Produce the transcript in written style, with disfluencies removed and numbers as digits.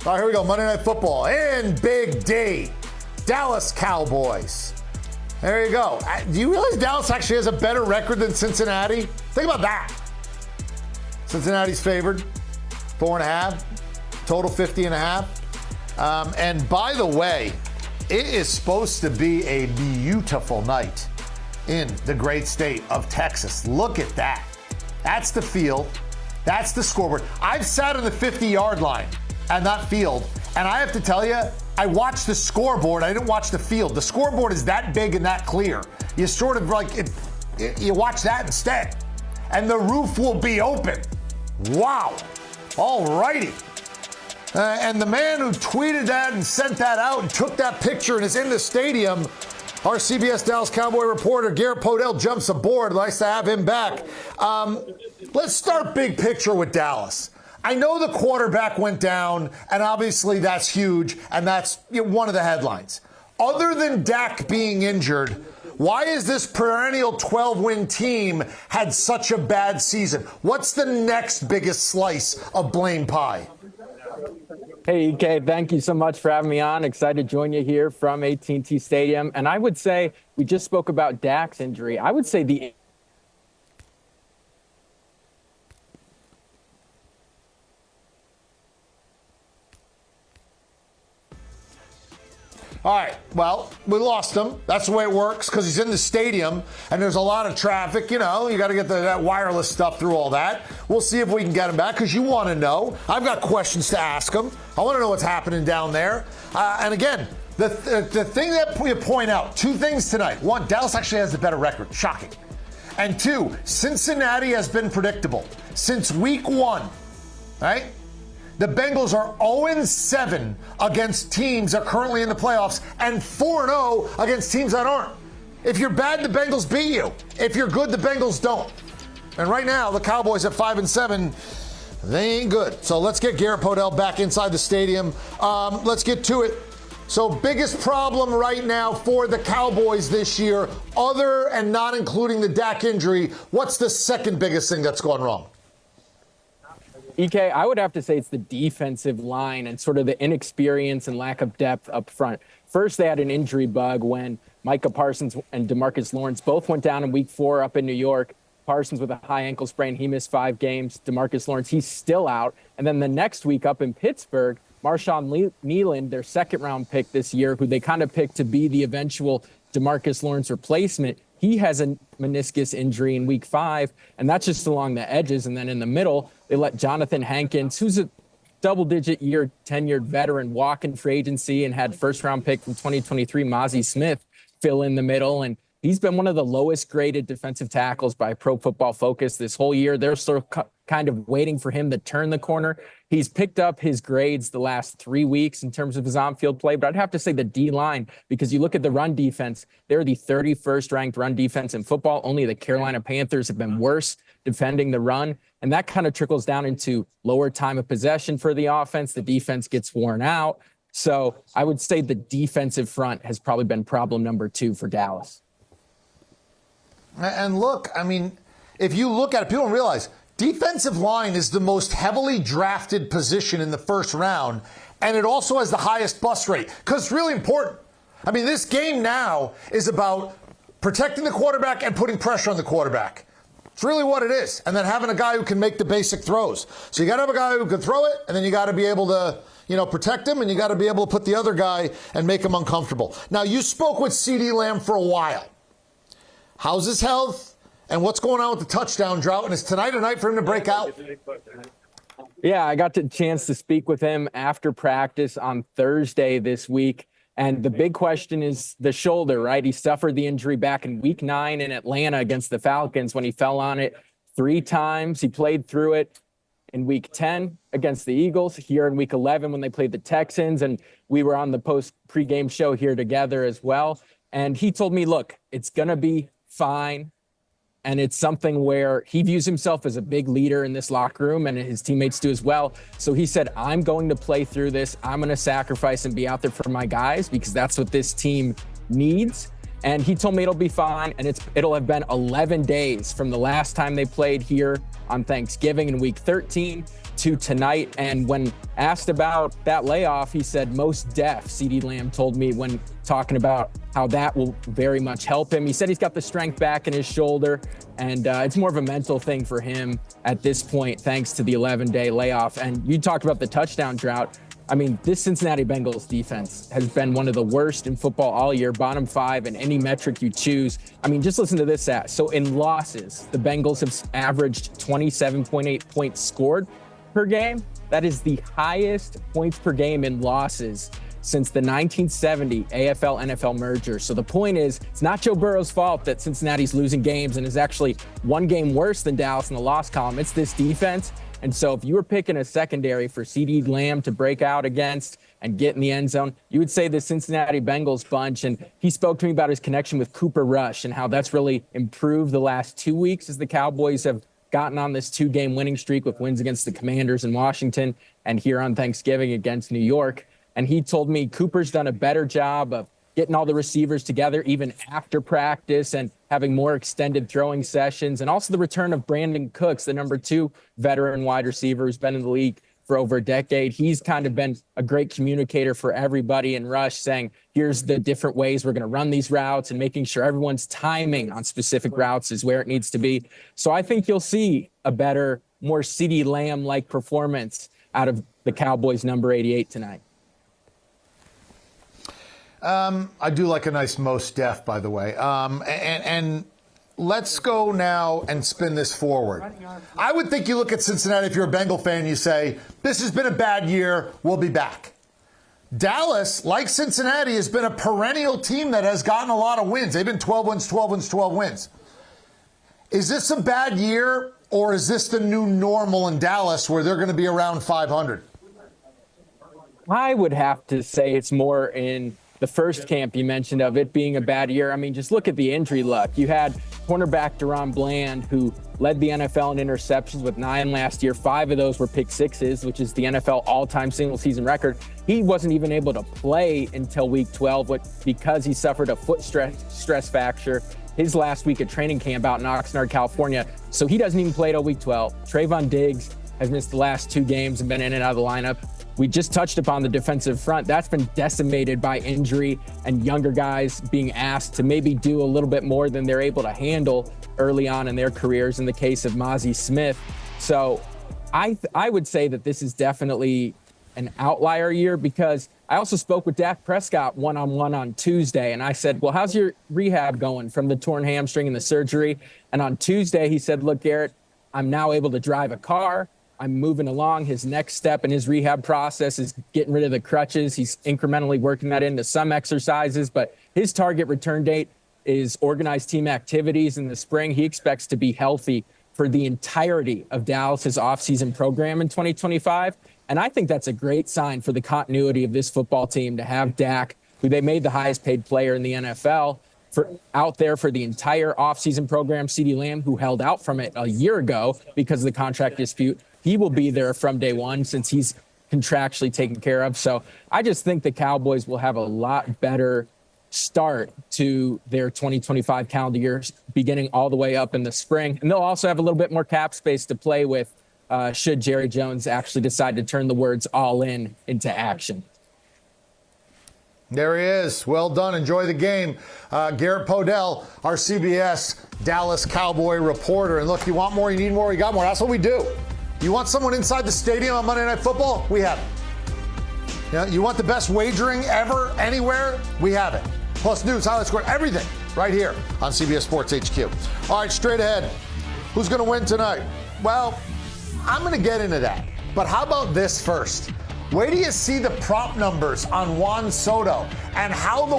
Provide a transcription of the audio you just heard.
All right, here we go. Monday Night Football in Big D. Dallas Cowboys. There you go. Do you realize Dallas actually has a better record than Cincinnati? Think about that. Cincinnati's favored, 4.5, total 50.5. And by the way, it is supposed to be a beautiful night in the great state of Texas. Look at that. That's the field. That's the scoreboard. I've sat on the 50-yard line at that field, and I have to tell you, I watched the scoreboard. I didn't watch the field. The scoreboard is that big and that clear. You sort of like it, you watch that instead. And the roof will be open. Wow. All righty. And the man who tweeted that and sent that out and took that picture and is in the stadium, our CBS Dallas Cowboy reporter, Garrett Podell, jumps aboard. Nice to have him back. Let's start big picture with Dallas. I know the quarterback went down, and obviously that's huge, and that's one of the headlines. Other than Dak being injured, why is this perennial 12-win team had such a bad season? What's the next biggest slice of blame pie? Hey, EK, thank you so much for having me on. Excited to join you here from AT&T Stadium. And I would say, we just spoke about Dak's injury. I would say the All right, well, we lost him. That's the way it works because he's in the stadium and there's a lot of traffic. You know, you got to get that wireless stuff through all that. We'll see if we can get him back because you want to know. I've got questions to ask him. I want to know what's happening down there. And again, the thing that you point out, two things tonight. One, Dallas actually has the better record. Shocking. And two, Cincinnati has been predictable since week 1, right? The Bengals are 0-7 against teams that are currently in the playoffs and 4-0 against teams that aren't. If you're bad, the Bengals beat you. If you're good, the Bengals don't. And right now, the Cowboys at 5-7, they ain't good. So let's get Garrett Podell back inside the stadium. Let's get to it. So biggest problem right now for the Cowboys this year, other and not including the Dak injury, what's the second biggest thing that's gone wrong? EK, I would have to say it's the defensive line and sort of the inexperience and lack of depth up front. First, they had an injury bug when Micah Parsons and DeMarcus Lawrence both went down in week 4 up in New York. Parsons with a high ankle sprain, he missed 5 games. DeMarcus Lawrence, he's still out. And then the next week up in Pittsburgh, Marshawn Nealand, their second-round pick this year, who they kind of picked to be the eventual DeMarcus Lawrence replacement, he has a meniscus injury in week 5, and that's just along the edges. And then in the middle, they let Jonathan Hankins, who's a double-digit year tenured veteran, walk in free agency and had first-round pick from 2023, Mozzie Smith, fill in the middle. And he's been one of the lowest graded defensive tackles by Pro Football Focus this whole year. They're sort of kind of waiting for him to turn the corner. He's picked up his grades the last 3 weeks in terms of his on-field play, but I'd have to say the D-line, because you look at the run defense, they're the 31st ranked run defense in football. Only the Carolina Panthers have been worse defending the run, and that kind of trickles down into lower time of possession for the offense. The defense gets worn out. So I would say the defensive front has probably been problem number 2 for Dallas. And look, I mean, if you look at it, people don't realize defensive line is the most heavily drafted position in the first round, and it also has the highest bust rate because it's really important. I mean, this game now is about protecting the quarterback and putting pressure on the quarterback. It's really what it is. And then having a guy who can make the basic throws. So you got to have a guy who can throw it, and then you got to be able to, protect him, and you got to be able to put the other guy and make him uncomfortable. Now, you spoke with CeeDee Lamb for a while. How's his health? And what's going on with the touchdown drought? And is tonight a night for him to break out? Yeah, I got the chance to speak with him after practice on Thursday this week. And the big question is the shoulder, right? He suffered the injury back in week 9 in Atlanta against the Falcons when he fell on it 3 times. He played through it in week 10 against the Eagles, here in week 11 when they played the Texans. And we were on the pregame show here together as well. And he told me, look, it's going to be fine. And it's something where he views himself as a big leader in this locker room, and his teammates do as well. So he said, I'm going to play through this. I'm going to sacrifice and be out there for my guys because that's what this team needs. And he told me it'll be fine, and it'll have been 11 days from the last time they played here on Thanksgiving in week 13 to tonight. And when asked about that layoff, he said most deaf. CeeDee Lamb told me when talking about how that will very much help him. He said he's got the strength back in his shoulder, and it's more of a mental thing for him at this point, thanks to the 11-day layoff. And you talked about the touchdown drought. I mean, this Cincinnati Bengals defense has been one of the worst in football all year, bottom 5 in any metric you choose. I mean, just listen to this stat. So in losses, the Bengals have averaged 27.8 points scored per game. That is the highest points per game in losses since the 1970 AFL-NFL merger. So the point is, it's not Joe Burrow's fault that Cincinnati's losing games and is actually one game worse than Dallas in the loss column. It's this defense. And so if you were picking a secondary for CeeDee Lamb to break out against and get in the end zone, you would say the Cincinnati Bengals bunch. And he spoke to me about his connection with Cooper Rush and how that's really improved the last 2 weeks as the Cowboys have gotten on this 2-game winning streak with wins against the Commanders in Washington and here on Thanksgiving against New York. And he told me Cooper's done a better job of getting all the receivers together even after practice and having more extended throwing sessions. And also the return of Brandon Cooks, the number 2 veteran wide receiver who's been in the league for over a decade. He's kind of been a great communicator for everybody in Rush, saying, here's the different ways we're going to run these routes, and making sure everyone's timing on specific routes is where it needs to be. So I think you'll see a better, more CeeDee Lamb-like performance out of the Cowboys number 88 tonight. I do like a nice most def, by the way. And let's go now and spin this forward. I would think you look at Cincinnati, if you're a Bengal fan, you say, this has been a bad year, we'll be back. Dallas, like Cincinnati, has been a perennial team that has gotten a lot of wins. They've been 12 wins, 12 wins, 12 wins. Is this a bad year, or is this the new normal in Dallas where they're going to be around 500? I would have to say it's more in the first camp you mentioned of it being a bad year. I mean, just look at the injury luck. You had cornerback Deron Bland, who led the NFL in interceptions with 9 last year. 5 of those were pick sixes, which is the NFL all-time single-season record. He wasn't even able to play until week 12 because he suffered a foot stress fracture his last week at training camp out in Oxnard, California. So he doesn't even play till week 12. Trayvon Diggs has missed the last 2 games and been in and out of the lineup. We just touched upon the defensive front. That's been decimated by injury and younger guys being asked to maybe do a little bit more than they're able to handle early on in their careers in the case of Mozzie Smith. So I would say that this is definitely an outlier year, because I also spoke with Dak Prescott one-on-one on Tuesday, and I said, well, how's your rehab going from the torn hamstring and the surgery? And on Tuesday, he said, look, Garrett, I'm now able to drive a car. I'm moving along. His next step in his rehab process is getting rid of the crutches. He's incrementally working that into some exercises, but his target return date is organized team activities in the spring. He expects to be healthy for the entirety of Dallas's offseason program in 2025. And I think that's a great sign for the continuity of this football team to have Dak, who they made the highest paid player in the NFL, out there for the entire offseason program. CeeDee Lamb, who held out from it a year ago because of the contract dispute, he will be there from day one since he's contractually taken care of. So I just think the Cowboys will have a lot better start to their 2025 calendar year, beginning all the way up in the spring. And they'll also have a little bit more cap space to play with should Jerry Jones actually decide to turn the words all in into action. There he is. Well done. Enjoy the game. Garrett Podell, our CBS Dallas Cowboy reporter. And look, you want more, you need more, you got more. That's what we do. You want someone inside the stadium on Monday Night Football? We have it. You want the best wagering ever, anywhere? We have it. Plus news, highlights, score, everything right here on CBS Sports HQ. All right, straight ahead. Who's going to win tonight? Well, I'm going to get into that. But how about this first? Wait till you see the prop numbers on Juan Soto and how the